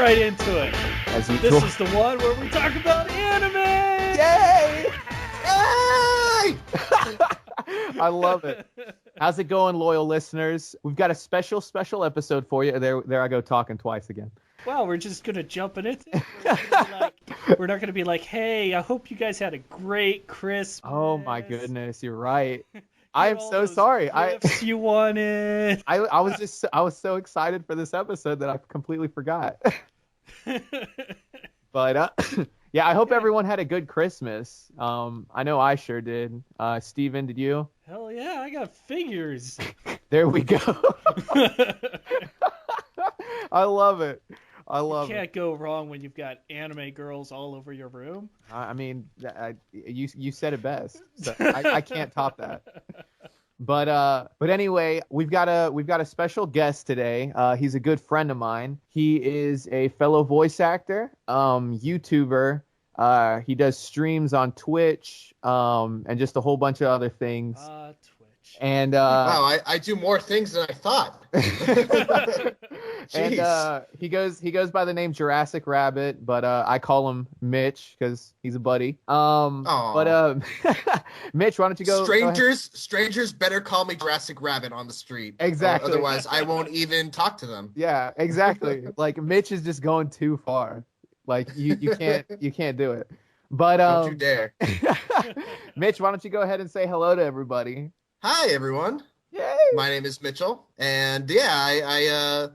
right into it. As usual. This is the one where we talk about anime. Yay! Yay! I love it. How's it going, loyal listeners? We've got a special episode for you. There I go talking twice again. Wow, we're just gonna jump into it. We're not gonna be like, hey, I hope you guys had a great Christmas. Oh my goodness, you're right. I am so sorry. You wanted. I was so excited for this episode that I completely forgot. But yeah, I hope everyone had a good Christmas. I know I sure did. Steven, did you? Hell yeah, I got figures. There we go. I love it. You can't go wrong when you've got anime girls all over your room. I mean, you said it best. So I can't top that. But anyway, we've got a special guest today. He's a good friend of mine. He is a fellow voice actor, YouTuber. He does streams on Twitch, and just a whole bunch of other things. Twitch. And wow, I do more things than I thought. And he goes by the name Jurassic Rabbit, but I call him Mitch because he's a buddy. But Mitch, why don't you go? Strangers better call me Jurassic Rabbit on the street. Exactly. Otherwise, I won't even talk to them. Yeah, exactly. Like Mitch is just going too far. Like you can't do it. But don't you dare. Mitch, why don't you go ahead and say hello to everybody? Hi everyone. Yay. My name is Mitchell, and yeah,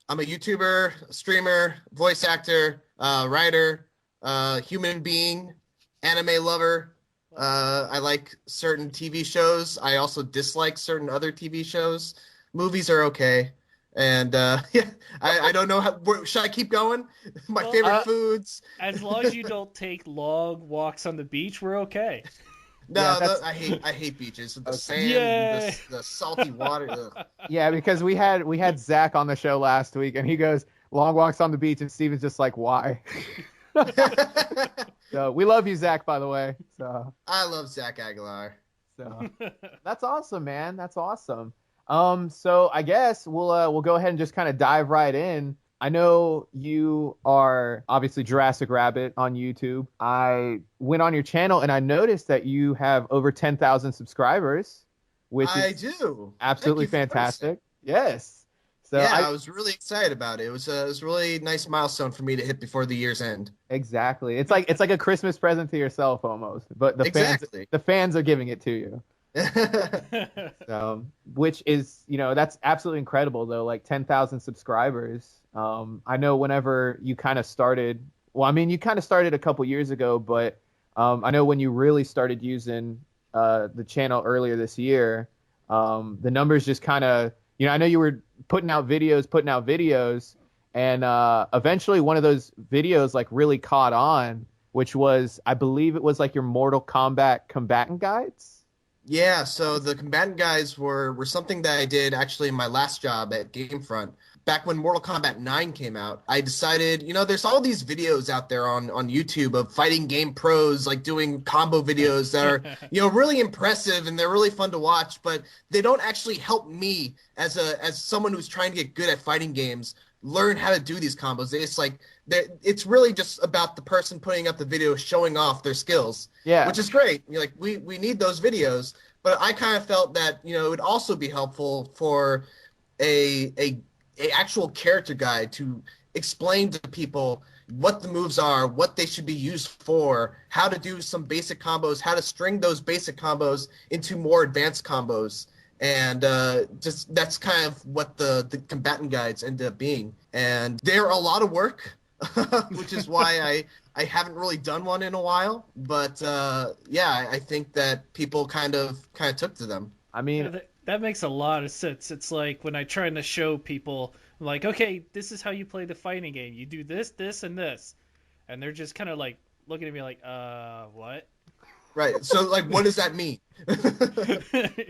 I'm a YouTuber, streamer, voice actor, writer, human being, anime lover. I like certain TV shows. I also dislike certain other TV shows. Movies are okay. And yeah, I don't know should I keep going? My favorite foods. As long as you don't take long walks on the beach, we're okay. No, yeah, I hate beaches. The sand, the salty water. Ugh. Yeah, because we had Zach on the show last week, and he goes long walks on the beach, and Steven's just like, why? So we love you, Zach, by the way. So I love Zach Aguilar. So that's awesome, man. That's awesome. So I guess we'll go ahead and just kind of dive right in. I know you are obviously Jurassic Rabbit on YouTube. I went on your channel and I noticed that you have over 10,000 subscribers, which is absolutely fantastic. Yes. So yeah, I was really excited about it. It was a really nice milestone for me to hit before the year's end. Exactly. It's like a Christmas present to yourself almost, but the fans are giving it to you. So, which is, that's absolutely incredible though. Like 10,000 subscribers. I know whenever you kind of started, you kind of started a couple years ago, but I know when you really started using the channel earlier this year, the numbers just kind of, I know you were putting out videos, and eventually one of those videos like really caught on, which was, I believe it was like your Mortal Kombat combatant guides. Yeah, so the combatant guides were something that I did actually in my last job at Gamefront. Back when Mortal Kombat 9 came out, I decided, there's all these videos out there on YouTube of fighting game pros, like doing combo videos that are, really impressive and they're really fun to watch, but they don't actually help me as someone who's trying to get good at fighting games learn how to do these combos. It's like, it's really just about the person putting up the video showing off their skills. Yeah. Which is great. We need those videos, but I kind of felt that, it would also be helpful for a actual character guide to explain to people what the moves are, what they should be used for, how to do some basic combos, how to string those basic combos into more advanced combos. And just that's kind of what the combatant guides ended up being. And they're a lot of work, which is why I haven't really done one in a while. But yeah, I think that people kind of took to them. I mean, yeah, that makes a lot of sense. It's like when I try to show people, I'm like, okay, this is how you play the fighting game. You do this, this, and this. And they're just kind of like looking at me like, what? Right. So, like, what does that mean?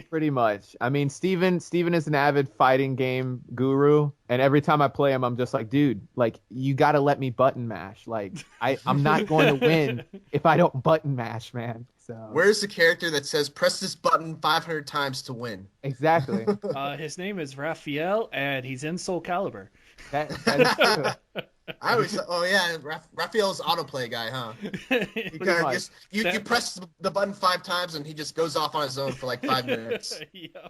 Pretty much. I mean, Steven is an avid fighting game guru, and every time I play him, I'm just like, dude, like, you got to let me button mash. Like, I'm not going to win if I don't button mash, man. So where's the character that says press this button 500 times to win? Exactly. His name is Raphael, and he's in Soul Calibur. That is true. I always thought, oh yeah, Raphael's autoplay guy, huh? You press the button 5 times and he just goes off on his own for like 5 minutes. Yeah.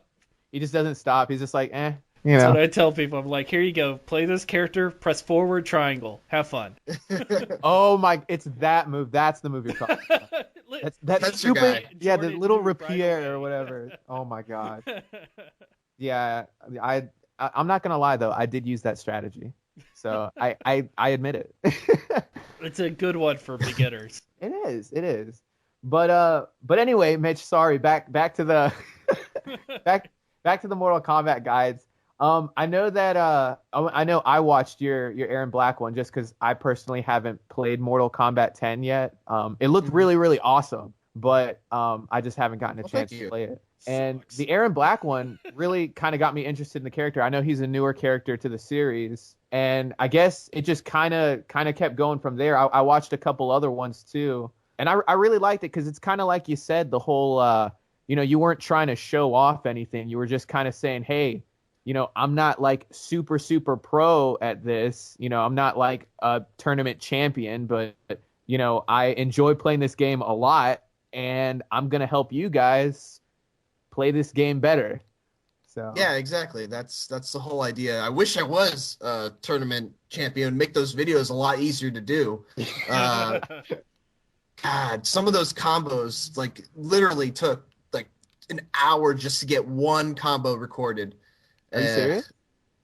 He just doesn't stop. He's just like, you know. That's what I tell people. I'm like, here you go. Play this character. Press forward, triangle. Have fun. Oh my! It's that move. That's the move you're talking about. That's stupid. Yeah, the little rapier or whatever. Oh my god. Yeah, I'm not gonna lie though. I did use that strategy, so I admit it. It's a good one for beginners. It is. But anyway, Mitch. Sorry. Back to the back to the Mortal Kombat guides. I know that I know I watched your Aaron Black one just because I personally haven't played Mortal Kombat 10 yet. It looked really, really awesome, but I just haven't gotten a chance to play it. And the Aaron Black one really kind of got me interested in the character. I know he's a newer character to the series, and I guess it just kind of kept going from there. I watched a couple other ones too, and I really liked it because it's kind of like you said, the whole you weren't trying to show off anything. You were just kind of saying, hey, I'm not like super, super pro at this. I'm not like a tournament champion, but, I enjoy playing this game a lot, and I'm going to help you guys play this game better. So yeah, exactly. That's the whole idea. I wish I was a tournament champion. Make those videos a lot easier to do. God, some of those combos like literally took like an hour just to get one combo recorded. Are you serious?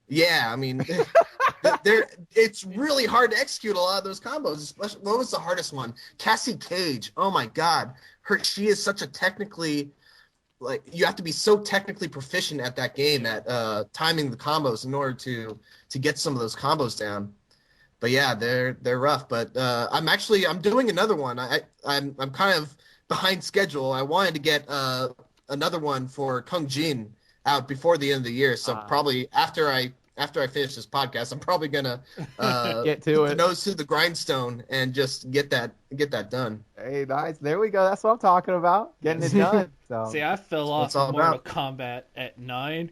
Yeah, I mean, it's really hard to execute a lot of those combos. Especially, what was the hardest one? Cassie Cage. Oh my God, she is such a technically, like, you have to be so technically proficient at that game at timing the combos in order to get some of those combos down. But yeah, they're rough. But I'm doing another one. I'm kind of behind schedule. I wanted to get another one for Kung Jin out before the end of the year, so probably after I finish this podcast, I'm probably gonna get to it, the nose to the grindstone, and just get that done. Hey, nice. There we go. That's what I'm talking about. Getting it done. So. See, I fell off of Mortal Kombat at 9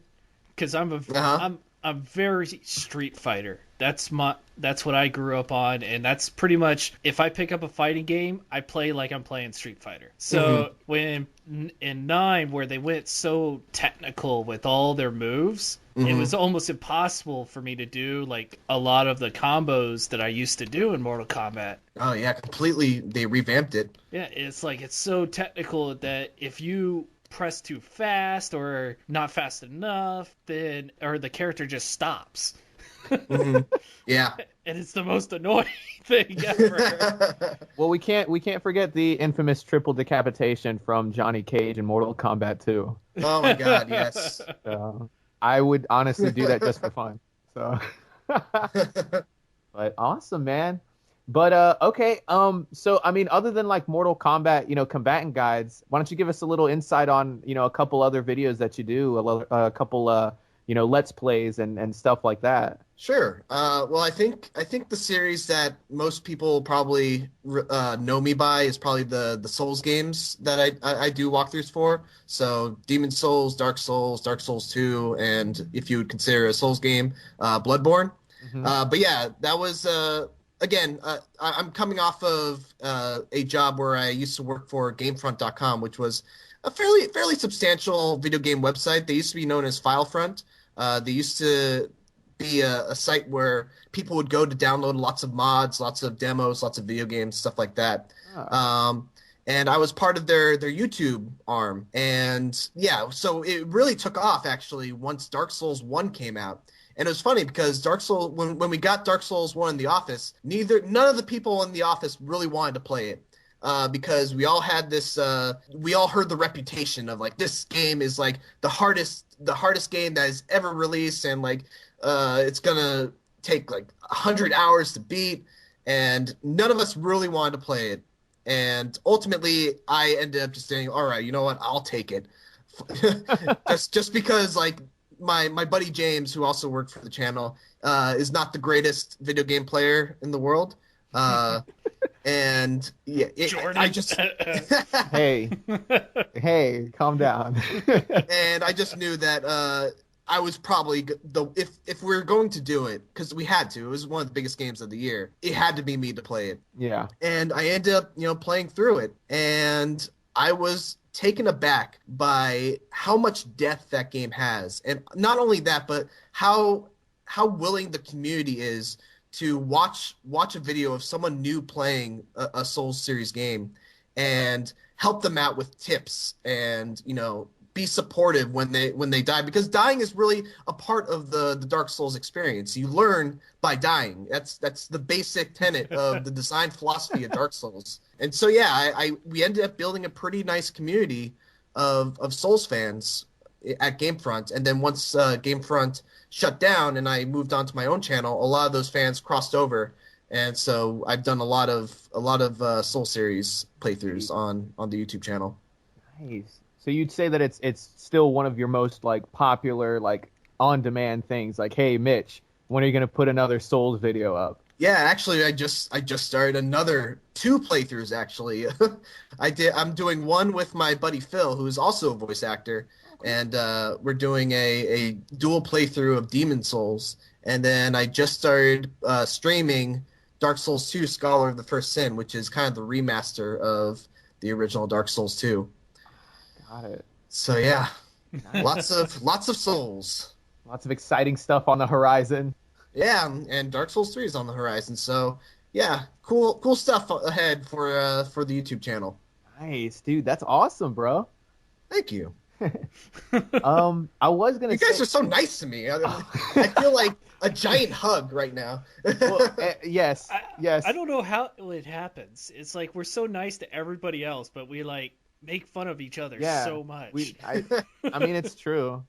because I'm very Street Fighter. That's what I grew up on, and that's pretty much, if I pick up a fighting game, I play like I'm playing Street Fighter. So when in 9, where they went so technical with all their moves, it was almost impossible for me to do like a lot of the combos that I used to do in Mortal Kombat. Oh yeah, completely. They revamped it. Yeah, it's like it's so technical that if you press too fast or not fast enough, then the character just stops. Yeah, and it's the most annoying thing ever. Well, we can't forget the infamous triple decapitation from Johnny Cage in Mortal Kombat 2. Oh my God, yes. I would honestly do that just for fun. So, but awesome, man. But okay, so I mean, other than like Mortal Kombat, combatant guides, why don't you give us a little insight on a couple other videos that you do, a couple Let's Plays and stuff like that. Sure. Well, I think the series that most people probably know me by is probably the Souls games that I do walkthroughs for. So Demon Souls, Dark Souls 2, and if you would consider a Souls game, Bloodborne. But yeah, that was again. I'm coming off of a job where I used to work for Gamefront.com, which was a fairly substantial video game website. They used to be known as Filefront. They used to be a site where people would go to download lots of mods, lots of demos, lots of video games, stuff like that. And I was part of their YouTube arm. And yeah, so it really took off actually once Dark Souls 1 came out. And it was funny because Dark Souls, when we got Dark Souls 1 in the office, none of the people in the office really wanted to play it. Because we all had this, we all heard the reputation of like, this game is like the hardest game that is ever released, and like it's gonna take like 100 hours to beat, and none of us really wanted to play it. And ultimately, I ended up just saying, all right, you know what, I'll take it. just because like my buddy James, who also worked for the channel, is not the greatest video game player in the world. And yeah, I just hey, calm down. And I just knew that I was probably if we were going to do it, because we had to. It was one of the biggest games of the year. It had to be me to play it. Yeah. And I ended up, playing through it, and I was taken aback by how much depth that game has, and not only that, but how willing the community is to watch a video of someone new playing a Souls series game and help them out with tips and be supportive when they die, because dying is really a part of the Dark Souls experience. You learn by dying. That's the basic tenet of the design philosophy of Dark Souls. And so we ended up building a pretty nice community of Souls fans at Gamefront, and then once Gamefront shut down and I moved on to my own channel, a lot of those fans crossed over, and so I've done a lot of Soul series playthroughs on the YouTube channel. Nice. So you'd say that it's still one of your most like popular like on-demand things. Like, hey, Mitch, when are you gonna put another Souls video up? Yeah, actually, I just started another 2 playthroughs. Actually, I'm doing one with my buddy Phil, who is also a voice actor, and we're doing a dual playthrough of Demon Souls. And then I just started streaming Dark Souls 2: Scholar of the First Sin, which is kind of the remaster of the original Dark Souls 2. Got it. So yeah, lots of Souls. Lots of exciting stuff on the horizon. Yeah, and Dark Souls 3 is on the horizon. So yeah, cool stuff ahead for the YouTube channel. Nice, dude. That's awesome, bro. Thank you. I was gonna. You guys are so nice to me. I feel like a giant hug right now. Well, yes. I don't know how it happens. It's like we're so nice to everybody else, but we like make fun of each other so much. I mean, it's true.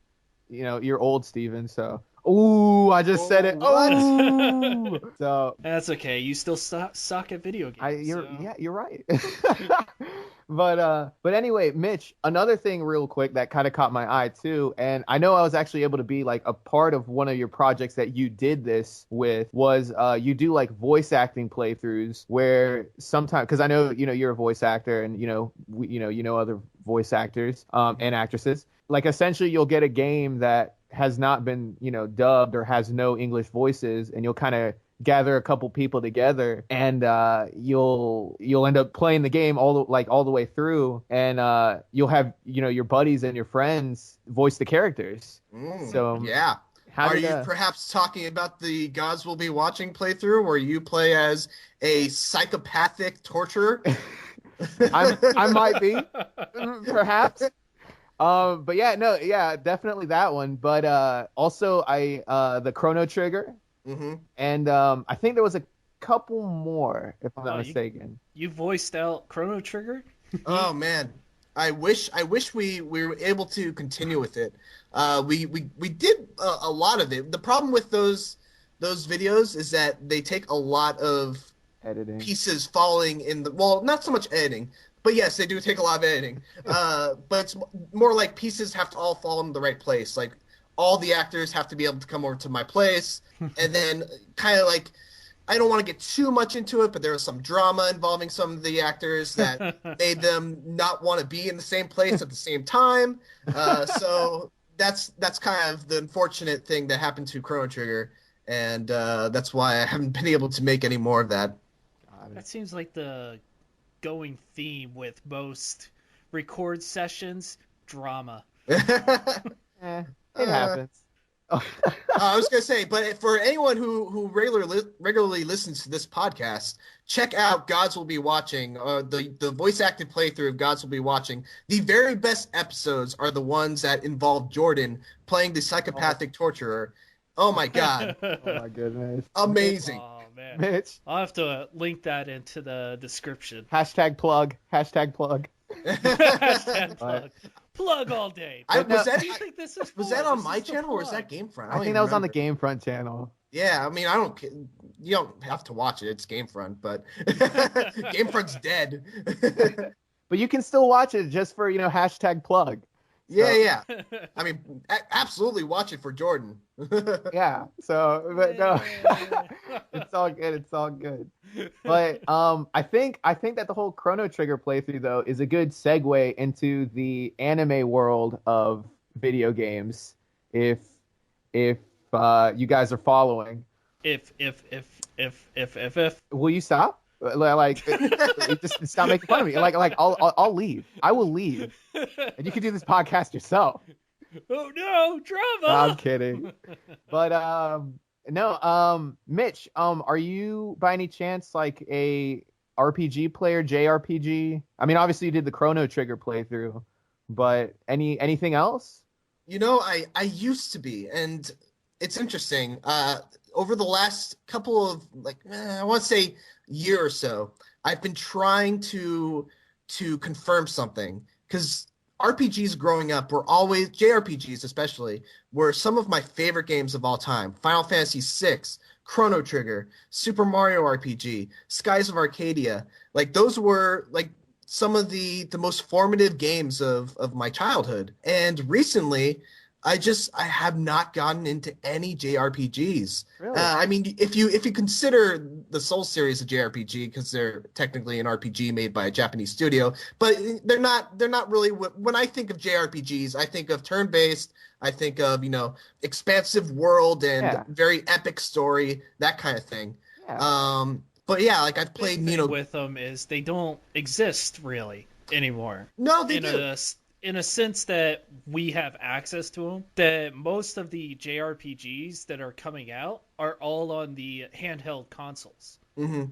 You're old, Steven, so. Ooh, I just said it. Oh, so that's okay. You still suck at video games. Yeah, you're right. But anyway, Mitch, another thing real quick that kind of caught my eye too, and I know I was actually able to be like a part of one of your projects that you did this with, was you do like voice acting playthroughs where sometimes, because I know you're a voice actor and other voice actors and actresses, like essentially you'll get a game that has not been dubbed or has no English voices, and you'll kind of gather a couple people together, and you'll end up playing the game all the way through, and you'll have your buddies and your friends voice the characters. So yeah. Are you perhaps talking about the Gods Will Be Watching playthrough where you play as a psychopathic torturer? I might be, perhaps. But yeah, definitely that one. But also the Chrono Trigger. Mm-hmm. And I think there was a couple more, if I'm not mistaken. You voiced out Chrono Trigger? Oh man, I wish we were able to continue with it. We did a lot of it. The problem with those videos is that they take a lot of editing pieces falling in not so much editing. But yes, they do take a lot of editing. But it's more like pieces have to all fall in the right place. Like all the actors have to be able to come over to my place, and then kind of like, I don't want to get too much into it, but there was some drama involving some of the actors that made them not want to be in the same place at the same time. So that's kind of the unfortunate thing that happened to Chrono Trigger, and that's why I haven't been able to make any more of that. That seems like the going theme with most record sessions: drama. It happens. I was gonna say, but for anyone who regularly listens to this podcast, check out Gods Will Be Watching, the voice acted playthrough of Gods Will Be Watching. The very best episodes are the ones that involve Jordan playing the psychopathic torturer. Oh my god! Oh my goodness! Amazing. Oh man, Mitch, I'll have to link that into the description. Hashtag plug. Hashtag plug. Plug all day. Was that on my channel or was that Gamefront? I think that was on the Gamefront channel. Yeah, I mean, you don't have to watch it. It's Gamefront, but Gamefront's dead. But you can still watch it just for, hashtag plug. Yeah. I mean, absolutely watch it for Jordan. Yeah. So, but no, it's all good. It's all good. But I think that the whole Chrono Trigger playthrough though is a good segue into the anime world of video games. If if you guys are following. If. Will you stop? Like, just stop making fun of me. Like, I'll leave. I will leave, and you can do this podcast yourself. Oh no, drama! No, I'm kidding. But no, Mitch, are you by any chance like a RPG player, JRPG? I mean, obviously you did the Chrono Trigger playthrough, but anything else? You know, I used to be, and it's interesting. Over the last couple of I want to say year or so, I've been trying to confirm something, because RPGs growing up were always, JRPGs especially, were some of my favorite games of all time. Final Fantasy VI, Chrono Trigger, Super Mario RPG, Skies of Arcadia. Like, those were like some of the most formative games of my childhood. And recently, I have not gotten into any JRPGs. Really? I mean, if you consider the Soul series a JRPG, because they're technically an RPG made by a Japanese studio, but they're not really. When I think of JRPGs, I think of turn-based. I think of, expansive world and very epic story, that kind of thing. Yeah. But yeah, like I've played. The thing with them is they don't exist really anymore. No, they do. In a sense that we have access to them, that most of the JRPGs that are coming out are all on the handheld consoles. Mm-hmm.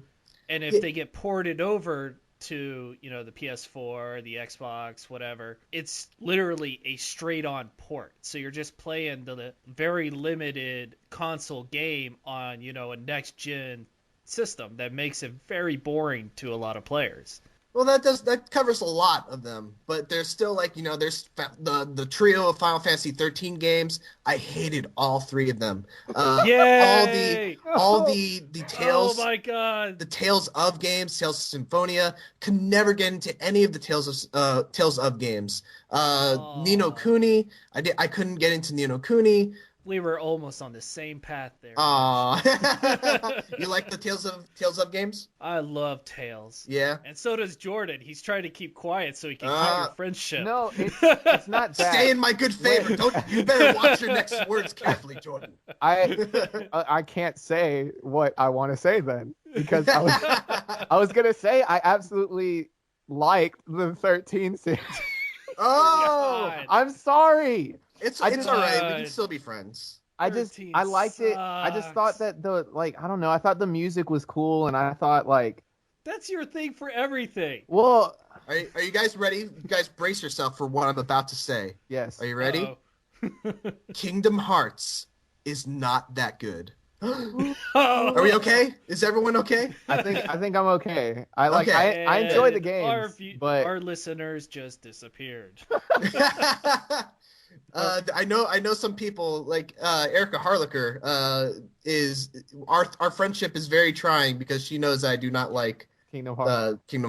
And if they get ported over to, the PS4, the Xbox, whatever, it's literally a straight-on port. So you're just playing the very limited console game on, a next-gen system that makes it very boring to a lot of players. Well, that covers a lot of them, but there's still there's the trio of Final Fantasy 13 games. I hated all three of them. Yay! All the Tales. Oh my god! The Tales of games, Tales of Symphonia. Could never get into any of the Tales of games. Ni no Kuni. I couldn't get into Ni no Kuni. We were almost on the same path there. You like the Tales of games? I love Tales. Yeah. And so does Jordan. He's trying to keep quiet so he can keep your friendship. No, it's not that. Stay in my good favor. You better watch your next words carefully, Jordan. I can't say what I want to say then, because I was gonna say I absolutely liked the 13 series. Oh, I'm sorry. It's all right. We can still be friends. I liked it. I just thought that I don't know. I thought the music was cool, and I thought that's your thing for everything. Well, are you guys ready? You guys brace yourself for what I'm about to say. Yes. Are you ready? Kingdom Hearts is not that good. Are we okay? Is everyone okay? I think I'm okay. I enjoy the games, but our listeners just disappeared. I know some people like Erica Harlicker is our friendship is very trying because she knows I do not like Kingdom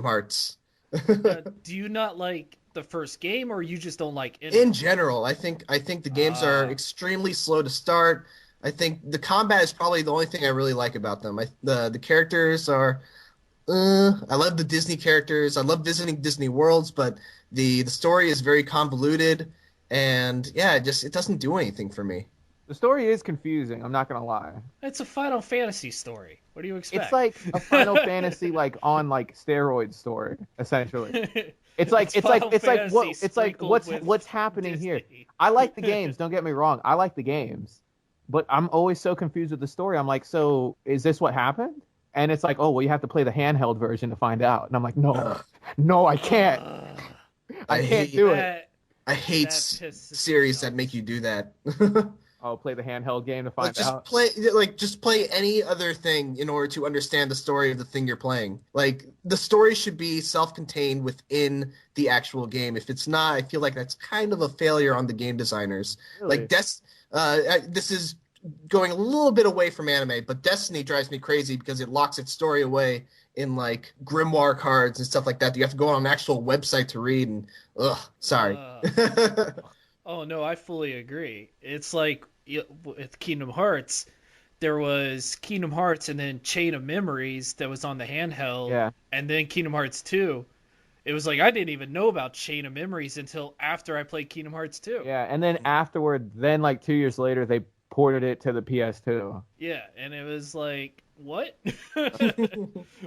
Hearts. Do you not like the first game, or you just don't like it? In general, I think the games are extremely slow to start. I think the combat is probably the only thing I really like about them. The characters are I love the Disney characters. I love visiting Disney worlds, but the story is very convoluted. And yeah, it doesn't do anything for me. The story is confusing. I'm not gonna lie. It's a Final Fantasy story. What do you expect? It's like a Final Fantasy on steroid story, essentially. It's like what's happening Disney here. I like the games. Don't get me wrong. I like the games, but I'm always so confused with the story. I'm like, so is this what happened? And it's like, oh well, you have to play the handheld version to find out. And I'm like, no, I can't. I can't do it. I hate series that make you do that. Oh, play the handheld game to find out. Just play any other thing in order to understand the story of the thing you're playing. Like, the story should be self-contained within the actual game. If it's not, I feel like that's kind of a failure on the game designers. Really? This is going a little bit away from anime, but Destiny drives me crazy because it locks its story away in grimoire cards and stuff like that. You have to go on an actual website to read, and sorry. Oh no, I fully agree. It's like with Kingdom Hearts, there was Kingdom Hearts and then Chain of Memories that was on the handheld, and then Kingdom Hearts 2. It was like I didn't even know about Chain of Memories until after I played Kingdom Hearts 2. Yeah, and then afterward, 2 years later, they ported it to the PS2. Yeah, and it was like, what?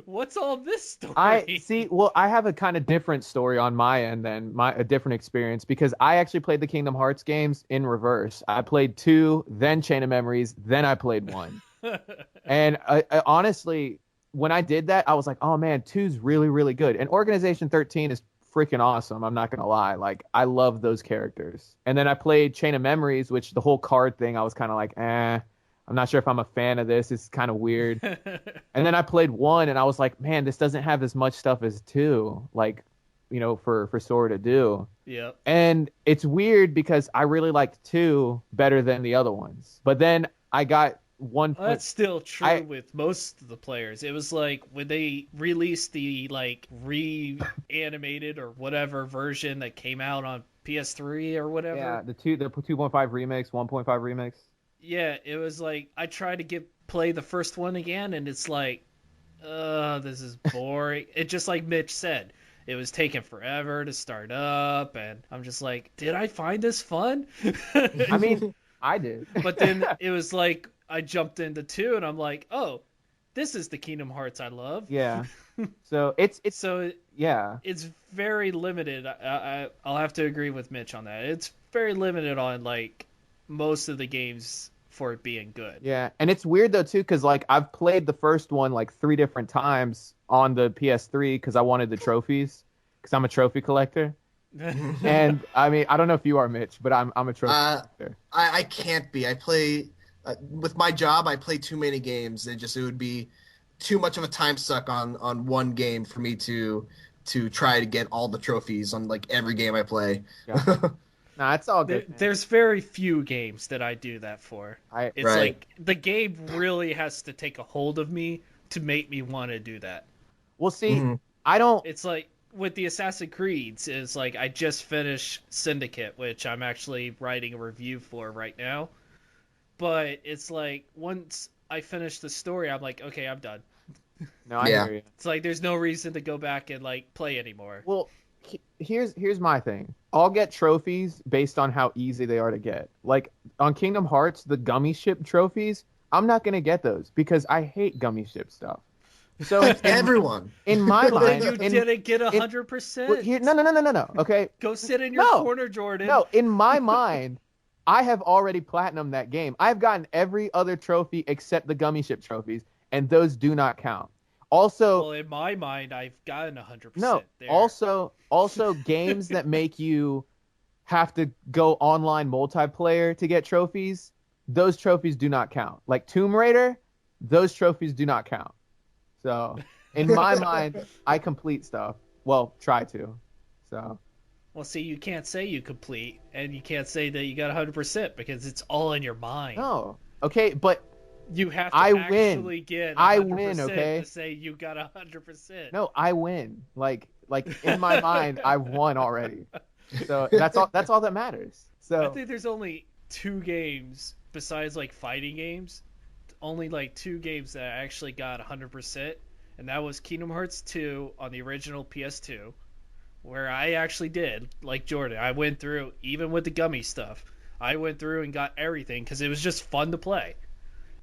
What's all this story? I have a kind of different story on my end than a different experience, because I actually played the Kingdom Hearts games in reverse. I played 2, then Chain of Memories, then I played 1. And I honestly, when I did that, I was like, oh man, 2's really, really good. And Organization 13 is freaking awesome. I'm not going to lie. Like, I love those characters. And then I played Chain of Memories, which the whole card thing, I was kind of like, I'm not sure if I'm a fan of this. It's kind of weird. And then I played 1 and I was like, man, this doesn't have as much stuff as 2, like, for Sora to do. Yeah. And it's weird because I really liked 2 better than the other ones. But then I got 1. Well, that's still true with most of the players. It was like when they released the like reanimated or whatever version that came out on PS3 or whatever. Yeah, the 2.5 remix, 1.5 remix. Yeah, it was like I tried to play the first one again, and it's like, this is boring. It just like Mitch said, it was taking forever to start up, and I'm just like, did I find this fun? I mean, I did. But then it was like I jumped into 2, and I'm like, oh, this is the Kingdom Hearts I love. Yeah. So it's yeah. It's very limited. I'll have to agree with Mitch on that. It's very limited on like most of the games for it being good. Yeah, and it's weird though too, because like I've played the first one like 3 different times on the PS3 because I wanted the trophies, because I'm a trophy collector. And I mean, I don't know if you are, Mitch, but I'm a trophy collector. I can't be. I play with my job. I play too many games. It would be too much of a time suck on one game for me to try to get all the trophies on like every game I play. Yeah. Nah, it's all good. There's very few games that I do that for. It's like the game really has to take a hold of me to make me want to do that. Well, see, I don't. It's like with the Assassin's Creeds, it's like I just finished Syndicate, which I'm actually writing a review for right now. But it's like once I finish the story, I'm like, okay, I'm done. No, I hear you. It's like there's no reason to go back and like play anymore. Well, here's my thing. I'll get trophies based on how easy they are to get. Like on Kingdom Hearts, the gummy ship trophies, I'm not gonna get those because I hate gummy ship stuff. So everyone, in my mind, you didn't get 100%. No. Okay, go sit in your corner, Jordan. No, in my mind, I have already platinumed that game. I've gotten every other trophy except the gummy ship trophies, and those do not count. Also, well, in my mind, I've gotten 100%. No, there. Also games that make you have to go online multiplayer to get trophies, those trophies do not count. Like Tomb Raider, those trophies do not count. So, in my mind, I complete stuff. Well, try to. So. Well, see, you can't say you complete, and you can't say that you got 100% because it's all in your mind. No. Okay, but you have to actually get 100% I win, okay? to say you got 100%. No, I win. Like in my mind, I've won already. So that's all that matters. So I think there's only 2 games besides like fighting games. Only like 2 games that I actually got 100%, and that was Kingdom Hearts 2 on the original PS2, where I actually did, like Jordan, I went through, even with the gummy stuff, I went through and got everything because it was just fun to play.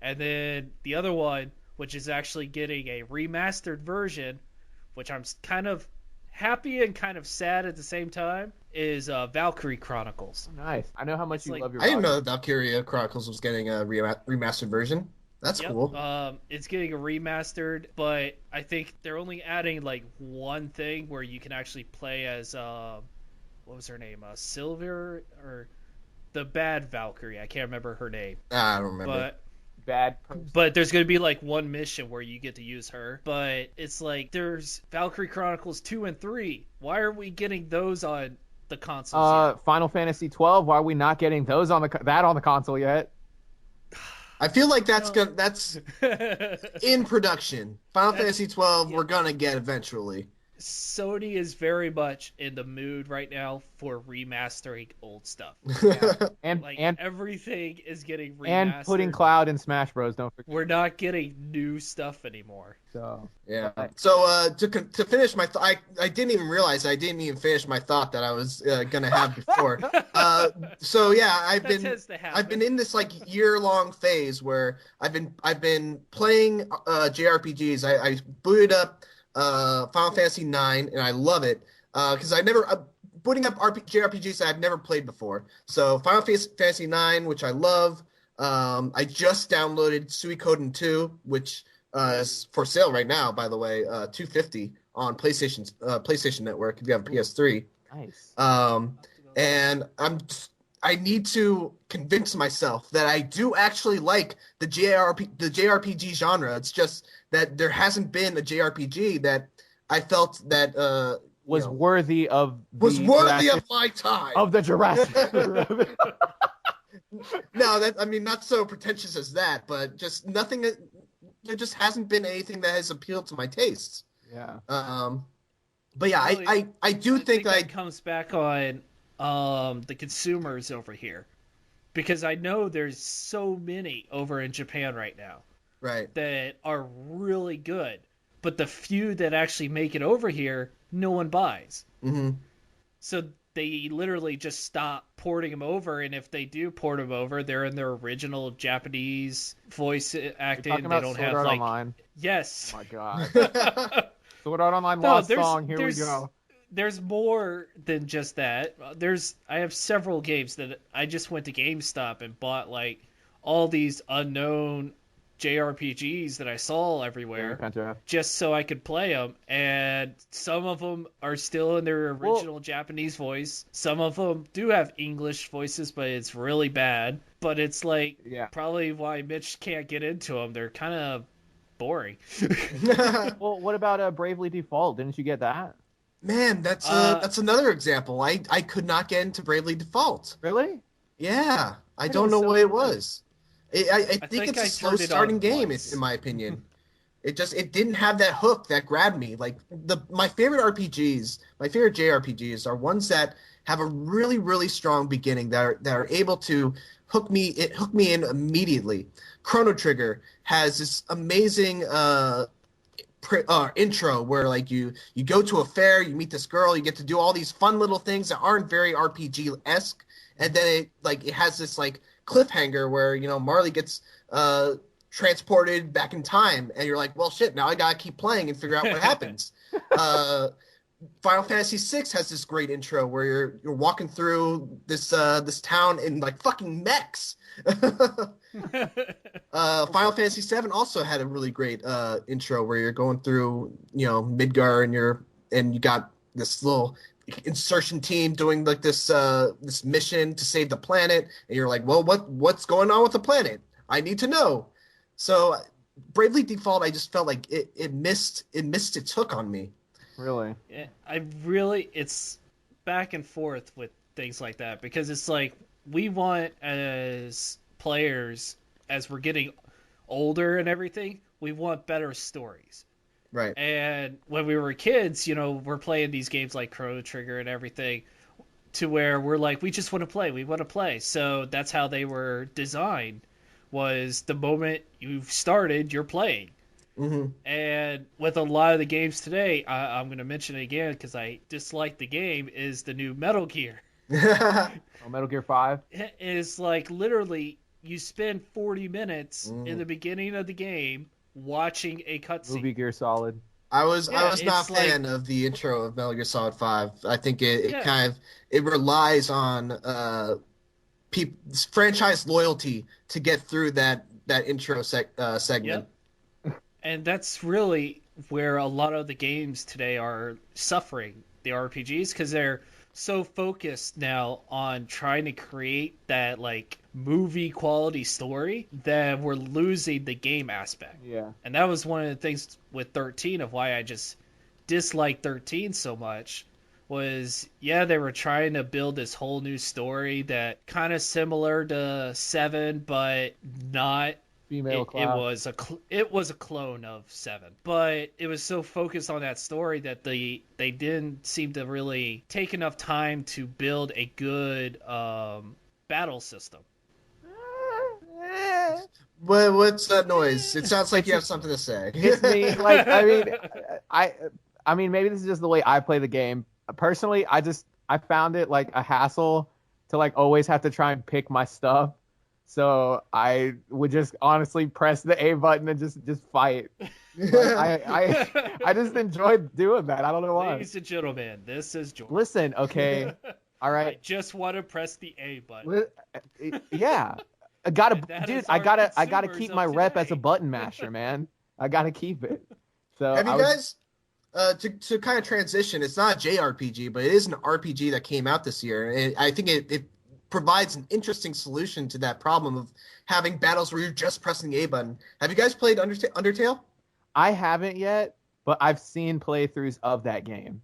And then the other one, which is actually getting a remastered version, which I'm kind of happy and kind of sad at the same time, is Valkyrie Chronicles. Nice. I know how much you love your I didn't know that Valkyrie Chronicles was getting a remastered version. That's cool. It's getting a remastered, but I think they're only adding like one thing where you can actually play as what was her name? Silver, or the bad Valkyrie. I can't remember her name. I don't remember. But bad person. But there's going to be like one mission where you get to use her. But it's like there's Valkyrie Chronicles 2 and 3. Why are we getting those on the console? Final Fantasy 12. Why are we not getting those on the console yet? I feel like that's in production. Final Fantasy 12 we're gonna get eventually. Sony is very much in the mood right now for remastering old stuff. Yeah. and everything is getting remastered. And putting Cloud in Smash Bros. Don't forget. We're not getting new stuff anymore. So yeah. So to finish my I didn't even realize I didn't even finish my thought that I was gonna have before. So yeah, I've been in this like year-long phase where I've been playing JRPGs. I booted up Final Fantasy IX, and I love it because booting up JRPGs that I've never played before. So Final Fantasy IX, which I love. I just downloaded Suikoden 2, which is for sale right now, by the way, $250 on PlayStation Network if you have a PS3. Nice. And I need to convince myself that I do actually like the JRPG genre. It's just that there hasn't been a JRPG that I felt that was worthy of my time of the Jurassic. No, not so pretentious as that, but just nothing. There just hasn't been anything that has appealed to my tastes. Yeah. But yeah, really, I do think that comes back on the consumers over here, because I know there's so many over in Japan right now, right, that are really good, but the few that actually make it over here, no one buys. Mm-hmm. So they literally just stop porting them over, and if they do port them over, they're in their original Japanese voice acting. They don't have like Online. Yes. Oh my god. Sword Art Online lost song. Here we go. There's more than just that. I have several games that I just went to GameStop and bought like all these unknown JRPGs that I saw everywhere just so I could play them, and some of them are still in their original Japanese voice. Some of them do have English voices, but it's really bad. But it's like probably why Mitch can't get into them. They're kind of boring. Well, what about Bravely Default? Didn't you get that? Man, that's another example. I could not get into Bravely Default. Really? Yeah, I don't know what it was. I think it's a slow starting game, in my opinion. It didn't have that hook that grabbed me. Like my favorite JRPGs are ones that have a really, really strong beginning that are able to hook me in immediately. Chrono Trigger has this amazing intro where like you go to a fair, you meet this girl, you get to do all these fun little things that aren't very RPG-esque, and then it has this like cliffhanger where Marley gets transported back in time, and you're like, well shit, now I gotta keep playing and figure out what happens. Final Fantasy VI has this great intro where you're walking through this town in like fucking mechs. Final Fantasy VII also had a really great intro where you're going through Midgar, and you got this little insertion team doing like this mission to save the planet, and you're like, well, what's going on with the planet? I need to know. So Bravely Default, I just felt like it missed its hook on me. Really? Yeah, it's back and forth with things like that, because it's like we want, as players, as we're getting older and everything, we want better stories. Right. And when we were kids, we're playing these games like Chrono Trigger and everything, to where we're like, we just want to play. We want to play. So that's how they were designed, was the moment you've started, you're playing. Mm-hmm. And with a lot of the games today, I'm going to mention it again because I dislike the game, is the new Metal Gear. Metal Gear 5? It is like literally you spend 40 minutes in the beginning of the game watching a cutscene. Movie Gear Solid. I was not a fan of the intro of Metal Gear Solid 5. I think it relies on franchise loyalty to get through that intro segment. Yep. And that's really where a lot of the games today are suffering, the RPGs, because they're so focused now on trying to create that like movie quality story that we're losing the game aspect. Yeah. And that was one of the things with 13 of why I just disliked 13 so much, was they were trying to build this whole new story that kind of similar to 7 but not female it Cloud. it was a clone of 7, but it was so focused on that story that they didn't seem to really take enough time to build a good battle system. What's that noise? It sounds like you have something to say. It's me. Like, I mean, maybe this is just the way I play the game. Personally, I found it like a hassle to like always have to try and pick my stuff. So I would just honestly press the A button and just fight. I just enjoyed doing that. I don't know why. Ladies and gentlemen, this is George. Listen, okay, all right. I just want to press the A button. Yeah, I gotta keep my rep as a button masher, man. I gotta keep it. So have you guys? To kind of transition, it's not a JRPG, but it is an RPG that came out this year. And I think it provides an interesting solution to that problem of having battles where you're just pressing the A button. Have you guys played Undertale? I haven't yet, but I've seen playthroughs of that game.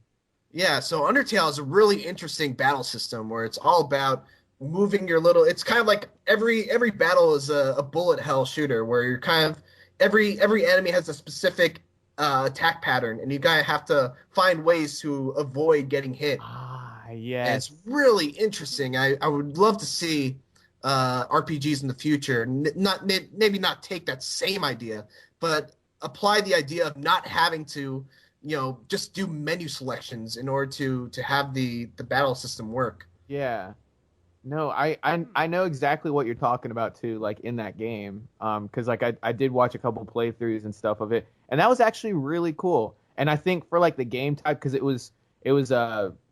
Yeah, so Undertale is a really interesting battle system where it's all about moving your little. It's kind of like every battle is a bullet hell shooter where you're kind of every enemy has a specific attack pattern, and you kind of have to find ways to avoid getting hit. Yes. And it's really interesting. I would love to see RPGs in the future. Maybe not take that same idea, but apply the idea of not having to, just do menu selections in order to have the battle system work. Yeah. No, I know exactly what you're talking about too, like in that game. Because like I did watch a couple playthroughs and stuff of it, and that was actually really cool. And I think for like the game type, because it was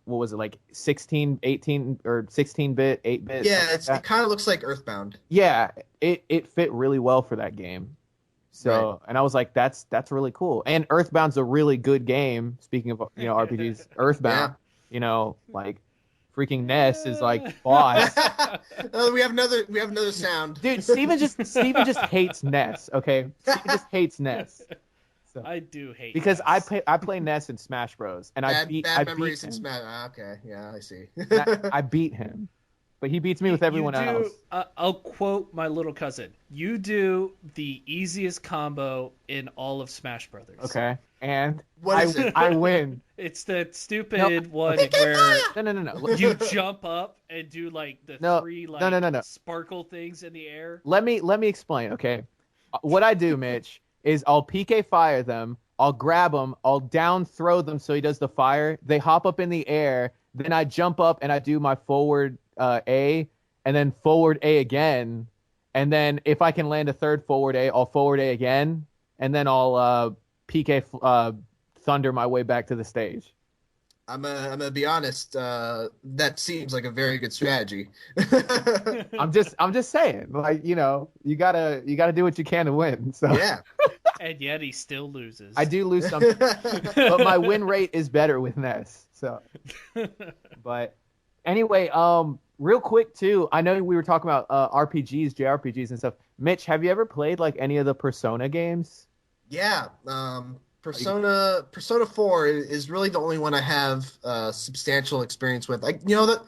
what was it, like 16, 18 or 16-bit, 8-bit? Yeah, it kind of looks like Earthbound. Yeah, it fit really well for that game. So, right. And I was like, that's really cool. And Earthbound's a really good game. Speaking of RPGs, Earthbound, like freaking Ness is like boss. We have another sound. Dude, Steven just hates Ness. Okay, Steven just hates Ness. So, I do hate because Ness. I play Ness in Smash Bros. And I beat memories in Smash. Okay, yeah, I see. I beat him, but he beats me with everyone else. I'll quote my little cousin. You do the easiest combo in all of Smash Brothers. Okay, and what is it? I win. It's that stupid one where no. You jump up and do like the three sparkle things in the air. Let me explain. Okay, what I do, Mitch, is I'll PK fire them, I'll grab them, I'll down throw them so he does the fire. They hop up in the air, then I jump up and I do my forward A, and then forward A again, and then if I can land a third forward A, I'll forward A again, and then I'll PK thunder my way back to the stage. I'm gonna be honest. That seems like a very good strategy. I'm just saying, like, you gotta do what you can to win. So yeah. And yet he still loses. I do lose something, but my win rate is better with Ness. So, but anyway, real quick too. I know we were talking about RPGs, JRPGs, and stuff. Mitch, have you ever played like any of the Persona games? Yeah. Persona 4 is really the only one I have substantial experience with. You know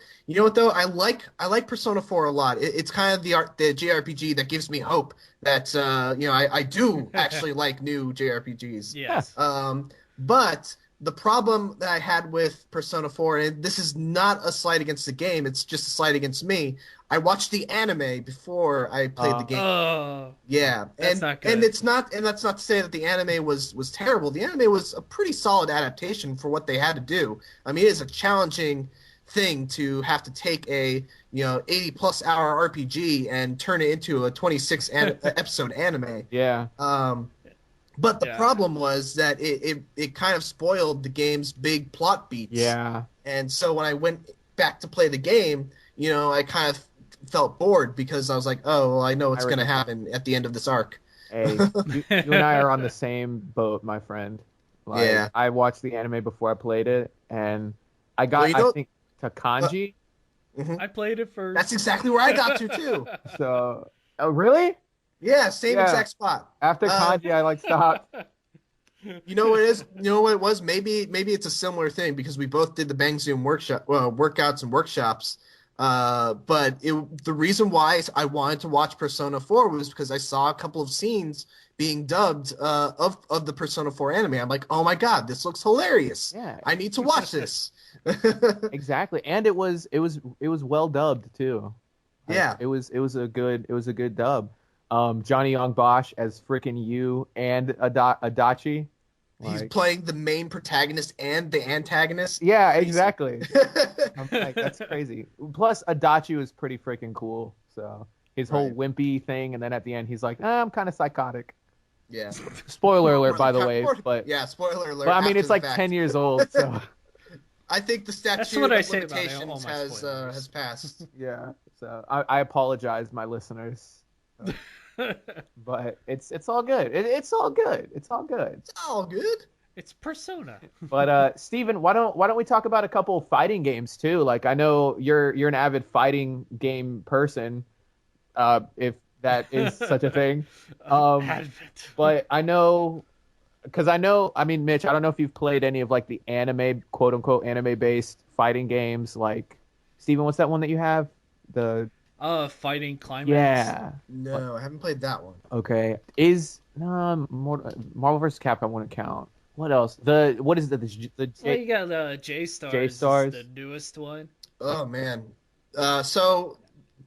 what though? I like Persona 4 a lot. It's kind of the JRPG that gives me hope that I do actually like new JRPGs. Yes. But the problem that I had with Persona 4, and this is not a slight against the game, it's just a slight against me. I watched the anime before I played the game. Yeah, that's not good. And that's not to say that the anime was terrible. The anime was a pretty solid adaptation for what they had to do. I mean, it is a challenging thing to have to take a 80+ hour RPG and turn it into a 26 episode anime. Yeah. But the problem was that it kind of spoiled the game's big plot beats. Yeah. And so when I went back to play the game, I kind of felt bored because I was like, oh, well, I know what's going to happen at the end of this arc. Hey, you and I are on the same boat, my friend. Like, yeah. I watched the anime before I played it, and I got, I think, to Kanji. I played it first. That's exactly where I got to, too. So, oh, really? Yeah, same exact spot. After Kanji, I stopped. You know what it is? You know what it was? Maybe it's a similar thing because we both did the Bang Zoom workshop, workouts and workshops. But the reason why I wanted to watch Persona 4 was because I saw a couple of scenes being dubbed of the Persona 4 anime. I'm like, oh my god, this looks hilarious. Yeah, I need to watch this. Exactly, and it was well dubbed too. Yeah, it was a good dub. Johnny Young Bosch as frickin' you and Adachi. He's playing the main protagonist and the antagonist. Yeah, exactly. I'm like, that's crazy. Plus, Adachi was pretty freaking cool. So his whole wimpy thing, and then at the end, he's like, I'm kind of psychotic. Yeah. Spoiler alert, by the way. But yeah, spoiler alert. But I mean, it's like 10 years old. So I think the statute of limitations has passed. Yeah. So I apologize, my listeners. But it's all good. It's all good. It's all good. It's all good. It's Persona. But Steven, why don't we talk about a couple of fighting games too? Like, I know you're an avid fighting game person, if that is such a thing. But I know, I mean, Mitch, I don't know if you've played any of like the anime, quote unquote anime based fighting games. Like, Steven, what's that one that you have? The Fighting Climax. Yeah. No, I haven't played that one. Okay. Marvel vs. Capcom wouldn't count. What else? What is the well, you got the J-Stars. J-Stars, the newest one. Oh man. So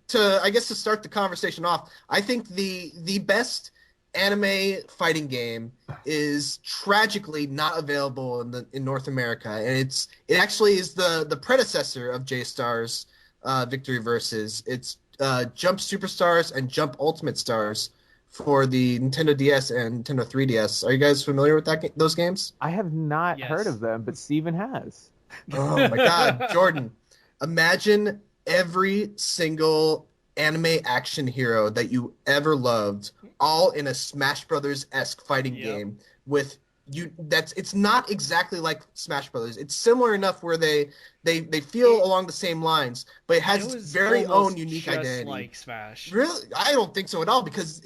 to start the conversation off, I think the best anime fighting game is tragically not available in North America, and it actually is the predecessor of J-Stars Victory Versus. It's Jump Superstars and Jump Ultimate Stars for the Nintendo DS and Nintendo 3DS. Are you guys familiar with those games? I have not heard of them, but Steven has. Oh my god, Jordan. Imagine every single anime action hero that you ever loved all in a Smash Brothers-esque fighting game with it's not exactly like Smash Brothers. It's similar enough where they feel along the same lines, but it has its very own unique identity. Like Smash. Really? I don't think so at all, because